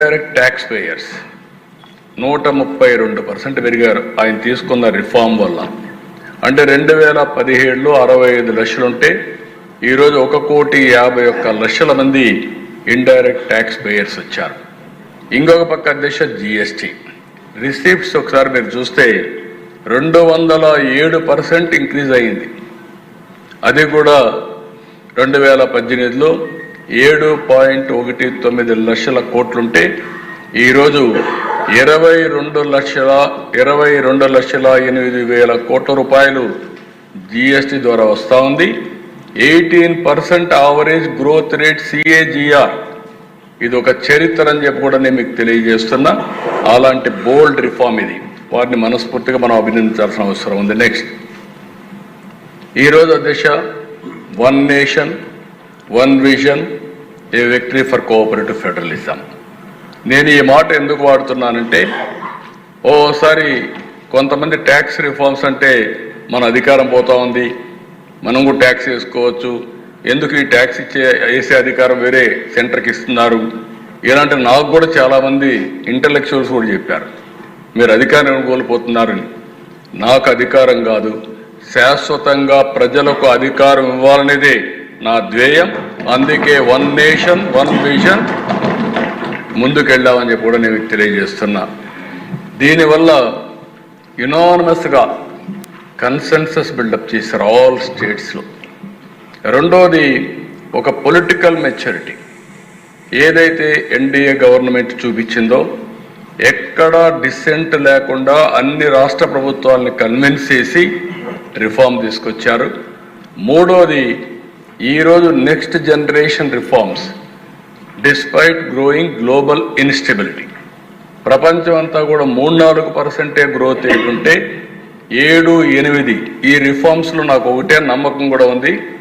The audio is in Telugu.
డైరెక్ట్ ట్యాక్స్ పేయర్స్ 132% పెరిగారు ఆయన తీసుకున్న రిఫార్మ్ వల్ల. అంటే 2017లో 65 లక్షలుంటే ఈరోజు 1,51,00,000 మంది ఇండైరెక్ట్ ట్యాక్స్ పేయర్స్ వచ్చారు. ఇంకొక పక్క అధ్యక్ష జిఎస్టీ రిసీప్ట్స్ ఒకసారి మీరు చూస్తే 207% ఇంక్రీజ్ అయింది. అది కూడా 2018లో 7.19 లక్షల కోట్లుంటే ఈరోజు 22,08,000 కోట్ల రూపాయలు జిఎస్టీ ద్వారా వస్తూ ఉంది. 18% యావరేజ్ గ్రోత్ రేట్ CAGR, ఇది ఒక చరిత్ర అని చెప్పి కూడా నేను మీకు తెలియజేస్తున్నా. అలాంటి బోల్డ్ రిఫార్మ్ ఇది, వారిని మనస్ఫూర్తిగా మనం అభినందించాల్సిన అవసరం ఉంది. నెక్స్ట్, ఈరోజు అధ్యక్ష one nation one vision A victory for cooperative federalism. నేను ఈ మాట ఎందుకు వాడుతున్నానంటే ఓసారి కొంతమంది ట్యాక్స్ రిఫార్మ్స్ అంటే మన అధికారం పోతా ఉంది, మనం కూడా ట్యాక్స్ వేసుకోవచ్చు, ఎందుకు ఈ ట్యాక్స్ వేసే అధికారం వేరే సెంటర్కి ఇస్తున్నారు, ఇలాంటి నాకు కూడా చాలామంది ఇంటలెక్చువల్స్ కూడా చెప్పారు మీరు అధికారం కోల్పోతున్నారని. నాకు అధికారం కాదు, శాశ్వతంగా ప్రజలకు అధికారం ఇవ్వాలనేదే నా ధ్యేయం. అందుకే వన్ నేషన్ వన్ విజన్ ముందుకెళ్ళామని చెప్పి కూడా నేను తెలియజేస్తున్నా. దీనివల్ల యునానిమస్గా కన్సెన్సస్ బిల్డప్ చేశారు ఆల్ స్టేట్స్లో. రెండోది ఒక పొలిటికల్ మెచ్యూరిటీ ఏదైతే ఎన్డీఏ గవర్నమెంట్ చూపించిందో ఎక్కడా డిసెంట్ లేకుండా అన్ని రాష్ట్ర ప్రభుత్వాలని కన్విన్స్ చేసి రిఫార్మ్ తీసుకొచ్చారు. మూడోది ఈరోజు next generation reforms despite growing global instability, ప్రపంచం అంతా కూడా 3-4% గ్రోత్ ఏంటంటే 7-8 ఈ రిఫార్మ్స్లో నాకు ఒకటే నమ్మకం కూడా ఉంది,